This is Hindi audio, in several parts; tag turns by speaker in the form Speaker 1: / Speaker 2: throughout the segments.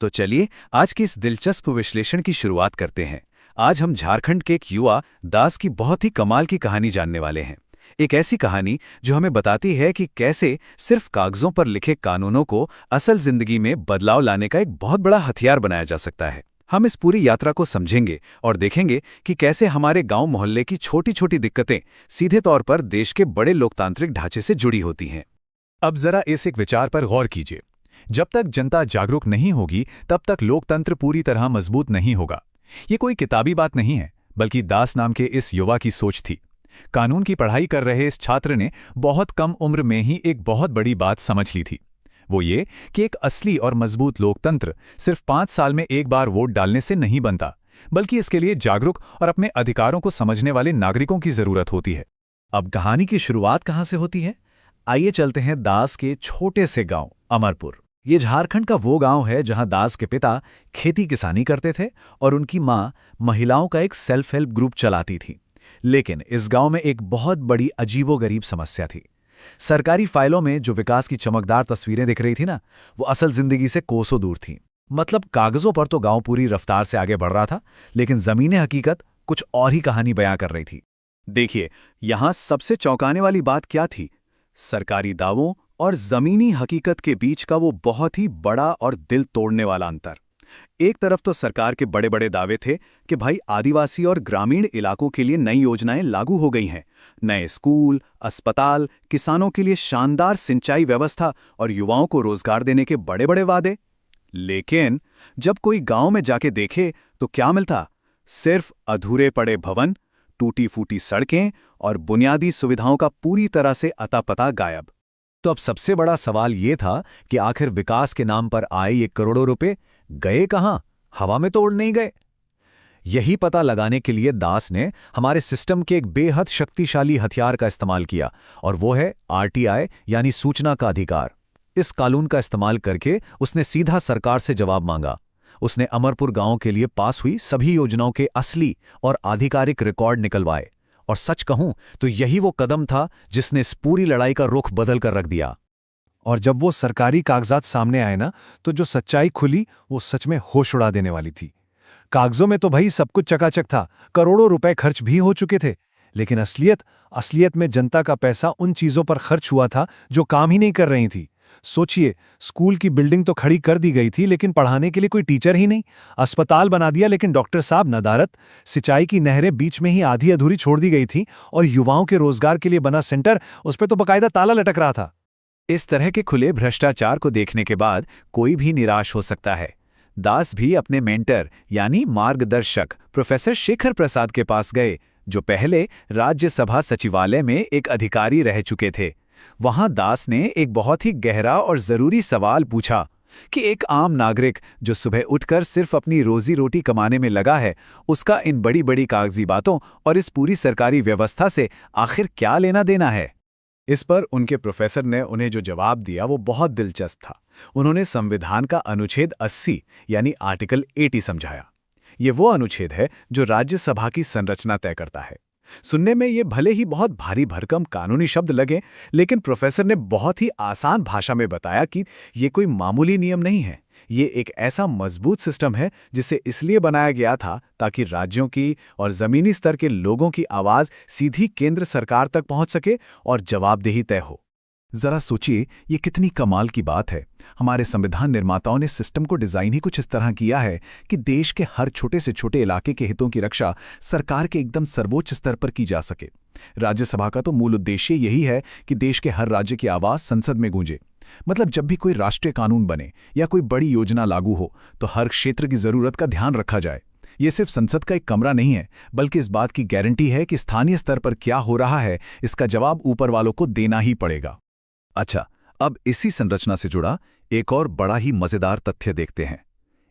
Speaker 1: तो चलिए आज की इस दिलचस्प विश्लेषण की शुरुआत करते हैं। आज हम झारखंड के एक युवा दास की बहुत ही कमाल की कहानी जानने वाले हैं। एक ऐसी कहानी जो हमें बताती है कि कैसे सिर्फ कागजों पर लिखे कानूनों को असल जिंदगी में बदलाव लाने का एक बहुत बड़ा हथियार बनाया जा सकता है। हम इस पूरी यात्रा को समझेंगे और देखेंगे कि कैसे हमारे गांव मोहल्ले की छोटी छोटी दिक्कतें सीधे तौर पर देश के बड़े लोकतांत्रिक ढांचे से जुड़ी होती हैं।
Speaker 2: अब जरा इस एक विचार पर गौर कीजिए। जब तक जनता जागरूक नहीं होगी तब तक लोकतंत्र पूरी तरह मजबूत नहीं होगा। ये कोई किताबी बात नहीं है, बल्कि दास नाम के इस युवा की सोच थी। कानून की पढ़ाई कर रहे इस छात्र ने बहुत कम उम्र में ही एक बहुत बड़ी बात समझ ली थी। वो ये कि एक असली और मजबूत लोकतंत्र सिर्फ 5 साल में एक बार वोट डालने से नहीं बनता, बल्कि इसके लिए जागरूक और अपने अधिकारों को समझने वाले नागरिकों की जरूरत होती है।
Speaker 3: अब कहानी की शुरुआत कहां से होती है? आइए चलते हैं दास के छोटे से गांव अमरपुर। ये झारखंड का वो गांव है जहां दास के पिता खेती किसानी करते थे और उनकी मां महिलाओं का एक सेल्फ हेल्प ग्रुप चलाती थी। लेकिन इस गांव में एक बहुत बड़ी अजीबोगरीब समस्या थी। सरकारी फाइलों में जो विकास की चमकदार तस्वीरें दिख रही थी ना, वो असल जिंदगी से कोसों दूर थी। मतलब कागजों पर तो गांव पूरी रफ्तार से आगे बढ़ रहा था, लेकिन जमीनी हकीकत कुछ और ही कहानी बयां कर रही थी।
Speaker 1: देखिए, यहां सबसे चौंकाने वाली बात क्या थी? सरकारी दावों और जमीनी हकीकत के बीच का वो बहुत ही बड़ा और दिल तोड़ने वाला अंतर। एक तरफ तो सरकार के बड़े बड़े दावे थे कि भाई आदिवासी और ग्रामीण इलाकों के लिए नई योजनाएं लागू हो गई हैं, नए स्कूल, अस्पताल, किसानों के लिए शानदार सिंचाई व्यवस्था और युवाओं को रोजगार देने के बड़े बड़े वादे। लेकिन जब कोई गांव में जाके देखे तो क्या मिलता? सिर्फ अधूरे पड़े भवन, टूटी फूटी सड़कें और बुनियादी सुविधाओं का पूरी तरह से अता पता गायब।
Speaker 2: तो अब सबसे बड़ा सवाल ये था कि आखिर विकास के नाम पर आए ये करोड़ों रुपए गए कहां? हवा में तो उड़ नहीं गए। यही पता लगाने के लिए दास ने हमारे सिस्टम के एक बेहद शक्तिशाली हथियार का इस्तेमाल किया, और वो है आरटीआई यानी सूचना का अधिकार। इस कानून का इस्तेमाल करके उसने सीधा सरकार से जवाब मांगा। उसने अमरपुर गांव के लिए पास हुई सभी योजनाओं के असली और आधिकारिक रिकॉर्ड निकलवाए। और सच कहूं तो यही वो कदम था जिसने इस पूरी लड़ाई का रुख बदल कर रख दिया।
Speaker 3: और जब वो सरकारी कागजात सामने आए ना, तो जो सच्चाई खुली वो सच में होश उड़ा देने वाली थी। कागजों में तो भाई सब कुछ चकाचक था, करोड़ों रुपए खर्च भी हो चुके थे। लेकिन असलियत में जनता का पैसा उन चीजों पर खर्च हुआ था जो काम ही नहीं कर रही थी। सोचिए, स्कूल की बिल्डिंग तो खड़ी कर दी गई थी, लेकिन पढ़ाने के लिए कोई टीचर ही नहीं। अस्पताल बना दिया, लेकिन डॉक्टर साहब नदारत। सिंचाई की नहरें बीच में ही आधी अधूरी छोड़ दी गई थी, और युवाओं के रोजगार के लिए बना सेंटर, उस पर तो बकायदा ताला लटक रहा था।
Speaker 1: इस तरह के खुले भ्रष्टाचार को देखने के बाद कोई भी निराश हो सकता है। दास भी अपने मेंटर यानी मार्गदर्शक प्रोफेसर शेखर प्रसाद के पास गए, जो पहले राज्यसभा सचिवालय में एक अधिकारी रह चुके थे। वहां दास ने एक बहुत ही गहरा और जरूरी सवाल पूछा कि एक आम नागरिक जो सुबह उठकर सिर्फ अपनी रोजी रोटी कमाने में लगा है, उसका इन बड़ी बड़ी कागजी बातों और इस पूरी सरकारी व्यवस्था से आखिर क्या लेना देना है।
Speaker 3: इस पर उनके प्रोफेसर ने उन्हें जो जवाब दिया वो बहुत दिलचस्प था। उन्होंने संविधान का अनुच्छेद 80 यानी आर्टिकल 80 समझाया। ये वो अनुच्छेद है जो राज्यसभा की संरचना तय करता है। सुनने में ये भले ही बहुत भारी भरकम कानूनी शब्द लगे, लेकिन प्रोफेसर ने बहुत ही आसान भाषा में बताया कि ये कोई मामूली नियम नहीं है। ये एक ऐसा मजबूत सिस्टम है जिसे इसलिए बनाया गया था ताकि राज्यों की और जमीनी स्तर के लोगों की आवाज सीधी केंद्र सरकार तक पहुंच सके और जवाबदेही तय हो।
Speaker 2: जरा सोचिए, ये कितनी कमाल की बात है। हमारे संविधान निर्माताओं ने सिस्टम को डिजाइन ही कुछ इस तरह किया है कि देश के हर छोटे से छोटे इलाके के हितों की रक्षा सरकार के एकदम सर्वोच्च स्तर पर की जा सके। राज्यसभा का तो मूल उद्देश्य यही है कि देश के हर राज्य की आवाज संसद में गूंजे। मतलब जब भी कोई राष्ट्रीय कानून बने या कोई बड़ी योजना लागू हो, तो हर क्षेत्र की जरूरत का ध्यान रखा जाए। ये सिर्फ संसद का एक कमरा नहीं है, बल्कि इस बात की गारंटी है कि स्थानीय स्तर पर क्या हो रहा है, इसका जवाब ऊपर वालों को देना ही पड़ेगा।
Speaker 1: अच्छा, अब इसी संरचना से जुड़ा एक और बड़ा ही मजेदार तथ्य देखते हैं।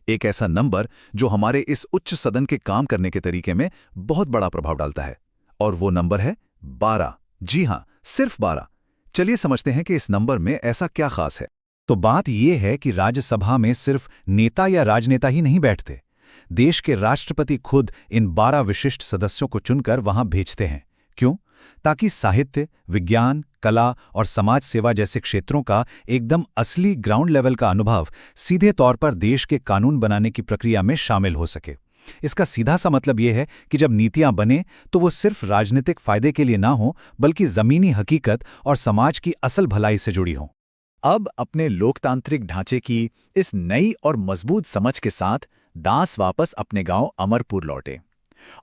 Speaker 1: एक ऐसा नंबर जो हमारे इस उच्च सदन के काम करने के तरीके में बहुत बड़ा प्रभाव डालता है, और वो नंबर है 12। जी हां, सिर्फ 12। चलिए समझते हैं कि इस नंबर में ऐसा क्या खास है।
Speaker 2: तो बात यह है कि राज्यसभा में सिर्फ नेता या राजनेता ही नहीं बैठते। देश के राष्ट्रपति खुद इन 12 विशिष्ट सदस्यों को चुनकर वहां भेजते हैं। क्यों? ताकि साहित्य, विज्ञान, कला और समाज सेवा जैसे क्षेत्रों का एकदम असली ग्राउंड लेवल का अनुभव सीधे तौर पर देश के कानून बनाने की प्रक्रिया में शामिल हो सके। इसका सीधा सा मतलब यह है कि जब नीतियां बने तो वो सिर्फ राजनीतिक फायदे के लिए ना हो, बल्कि जमीनी हकीकत और समाज की असल भलाई से जुड़ी हों।
Speaker 3: अब अपने लोकतांत्रिक ढांचे की इस नई और मजबूत समझ के साथ दास वापस अपने गांव अमरपुर लौटे।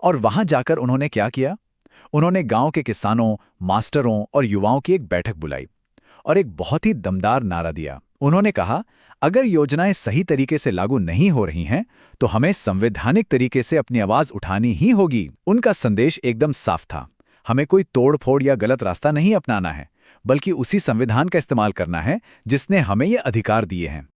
Speaker 3: और वहां जाकर उन्होंने क्या किया? उन्होंने गांव के किसानों, मास्टरों और युवाओं की एक बैठक बुलाई और एक बहुत ही दमदार नारा दिया। उन्होंने कहा, अगर योजनाएं सही तरीके से लागू नहीं हो रही हैं, तो हमें संवैधानिक तरीके से अपनी आवाज उठानी ही होगी। उनका संदेश एकदम साफ था। हमें कोई तोड़-फोड़ या गलत रास्ता नहीं अपनाना है, बल्कि उसी संविधान का इस्तेमाल करना है जिसने हमें ये अधिकार दिए हैं।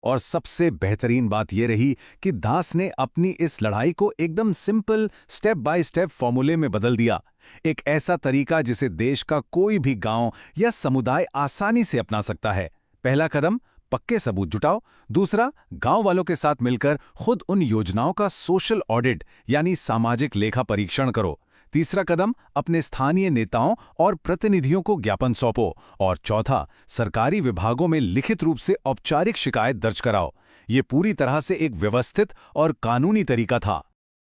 Speaker 2: और सबसे बेहतरीन बात यह रही कि दास ने अपनी इस लड़ाई को एकदम सिंपल स्टेप बाय स्टेप फॉर्मूले में बदल दिया। एक ऐसा तरीका जिसे देश का कोई भी गांव या समुदाय आसानी से अपना सकता है। पहला कदम, पक्के सबूत जुटाओ। दूसरा, गांव वालों के साथ मिलकर खुद उन योजनाओं का सोशल ऑडिट यानी सामाजिक लेखा परीक्षण करो। तीसरा कदम, अपने स्थानीय नेताओं और प्रतिनिधियों को ज्ञापन सौंपो। और चौथा, सरकारी विभागों में लिखित रूप से औपचारिक शिकायत दर्ज कराओ। ये पूरी तरह से एक व्यवस्थित और कानूनी तरीका था।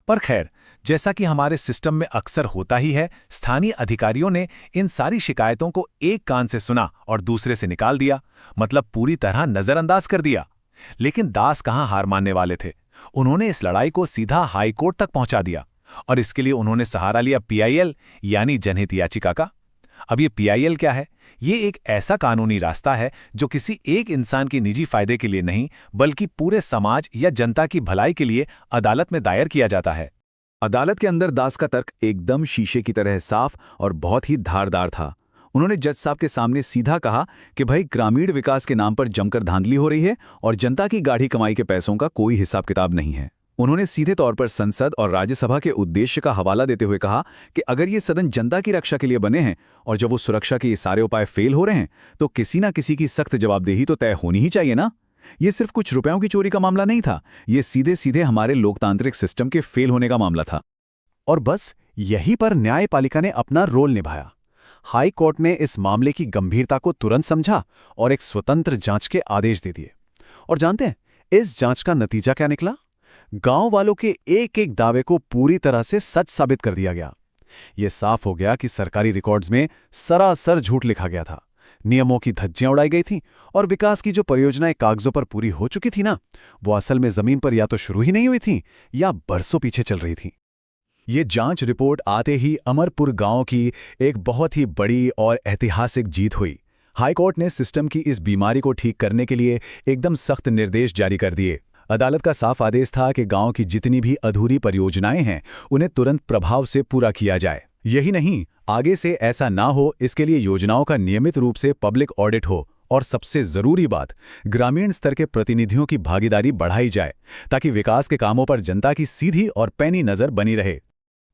Speaker 2: पर खैर, जैसा कि हमारे सिस्टम में अक्सर होता ही है, स्थानीय अधिकारियों ने इन सारी शिकायतों को एक कान से सुना और दूसरे से निकाल दिया, मतलब पूरी तरह नजरअंदाज कर दिया। लेकिन दास कहाँ हार मानने वाले थे। उन्होंने इस लड़ाई को सीधा हाई कोर्ट तक पहुंचा दिया और इसके लिए उन्होंने सहारा लिया PIL यानी जनहित याचिका का। अब ये PIL क्या है? ये एक ऐसा कानूनी रास्ता है जो किसी एक इंसान की निजी फायदे के लिए नहीं, बल्कि पूरे समाज या जनता की भलाई के लिए अदालत में दायर किया जाता है।
Speaker 3: अदालत के अंदर दास का तर्क एकदम शीशे की तरह साफ और बहुत ही धारदार था। उन्होंने जज साहब के सामने सीधा कहा कि भाई, ग्रामीण विकास के नाम पर जमकर धांधली हो रही है और जनता की गाढ़ी कमाई के पैसों का कोई हिसाब किताब नहीं है। उन्होंने सीधे तौर पर संसद और राज्यसभा के उद्देश्य का हवाला देते हुए कहा कि अगर ये सदन जनता की रक्षा के लिए बने हैं और जब वो सुरक्षा के ये सारे उपाय फेल हो रहे हैं, तो किसी ना किसी की सख्त जवाबदेही तो तय होनी ही चाहिए ना। ये सिर्फ कुछ रुपयों की चोरी का मामला नहीं था, ये सीधे सीधे हमारे लोकतांत्रिक सिस्टम के फेल होने का मामला था।
Speaker 1: और बस यहीं पर न्यायपालिका ने अपना रोल निभाया। हाई कोर्ट ने इस मामले की गंभीरता को तुरंत समझा और एक स्वतंत्र जांच के आदेश दे दिए। और जानते हैं इस जांच का नतीजा क्या निकला? गांव वालों के एक एक दावे को पूरी तरह से सच साबित कर दिया गया। यह साफ हो गया कि सरकारी रिकॉर्ड्स में सरासर झूठ लिखा गया था। नियमों की धज्जियां उड़ाई गई थीं और विकास की जो परियोजनाएं कागजों पर पूरी हो चुकी थी ना, वो असल में जमीन पर या तो शुरू ही नहीं हुई थीं या बरसों पीछे चल रही थीं।
Speaker 2: ये जांच रिपोर्ट आते ही अमरपुर गांव की एक बहुत ही बड़ी और ऐतिहासिक जीत हुई। हाईकोर्ट ने सिस्टम की इस बीमारी को ठीक करने के लिए एकदम सख्त निर्देश जारी कर दिए। अदालत का साफ आदेश था कि गांव की जितनी भी अधूरी परियोजनाएं हैं, उन्हें तुरंत प्रभाव से पूरा किया जाए। यही नहीं, आगे से ऐसा ना हो, इसके लिए योजनाओं का नियमित रूप से पब्लिक ऑडिट हो और सबसे जरूरी बात, ग्रामीण स्तर के प्रतिनिधियों की भागीदारी बढ़ाई जाए ताकि विकास के कामों पर जनता की सीधी और पैनी नजर बनी रहे।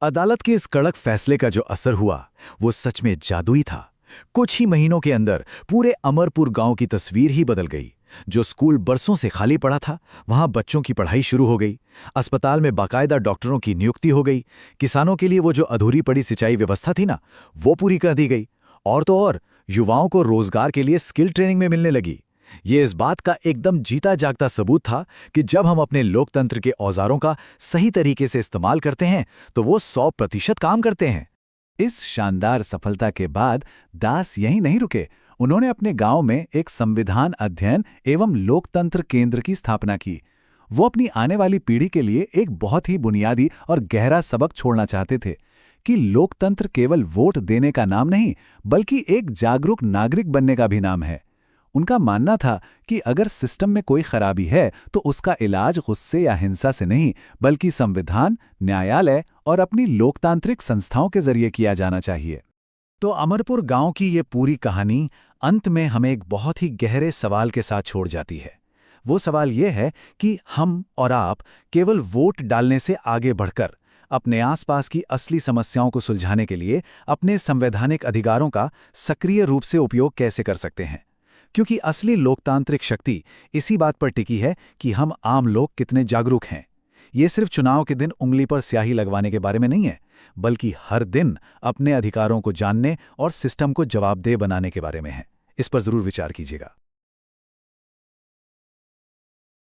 Speaker 2: अदालत के इस कड़क फैसले का जो असर हुआ, वो सच में जादुई था। कुछ ही महीनों के अंदर पूरे अमरपुर गांव की तस्वीर ही बदल गई। जो स्कूल बरसों से खाली पड़ा था, वहां बच्चों की पढ़ाई शुरू हो गई। अस्पताल में बाकायदा डॉक्टरों की नियुक्ति हो गई। किसानों के लिए वो जो अधूरी पड़ी सिंचाई व्यवस्था थी ना, वो पूरी कर दी गई। और तो और, युवाओं को रोजगार के लिए स्किल ट्रेनिंग में मिलने लगी। ये इस बात का एकदम जीता जागता सबूत था कि जब हम अपने लोकतंत्र के औजारों का सही तरीके से इस्तेमाल करते हैं, तो वो 100% काम करते हैं। इस शानदार सफलता के बाद दास यहीं नहीं रुके। उन्होंने अपने गांव में एक संविधान अध्ययन एवं लोकतंत्र केंद्र की स्थापना की। वो अपनी आने वाली पीढ़ी के लिए एक बहुत ही बुनियादी और गहरा सबक छोड़ना चाहते थे कि लोकतंत्र केवल वोट देने का नाम नहीं, बल्कि एक जागरूक नागरिक बनने का भी नाम है। उनका मानना था कि अगर सिस्टम में कोई खराबी है, तो उसका इलाज गुस्से या हिंसा से नहीं, बल्कि संविधान, न्यायालय और अपनी लोकतांत्रिक संस्थाओं के जरिए किया जाना चाहिए। तो अमरपुर गांव की ये पूरी कहानी अंत में हमें एक बहुत ही गहरे सवाल के साथ छोड़ जाती है। वो सवाल ये है कि हम और आप केवल वोट डालने से आगे बढ़कर अपने आसपास की असली समस्याओं को सुलझाने के लिए अपने संवैधानिक अधिकारों का सक्रिय रूप से उपयोग कैसे कर सकते हैं। क्योंकि असली लोकतांत्रिक शक्ति इसी बात पर टिकी है कि हम आम लोग कितने जागरूक हैं।
Speaker 3: ये सिर्फ चुनाव के दिन उंगली पर स्याही लगवाने के बारे में नहीं है, बल्कि हर दिन अपने अधिकारों को जानने और सिस्टम को जवाबदेह बनाने के बारे में है। इस पर जरूर विचार कीजिएगा।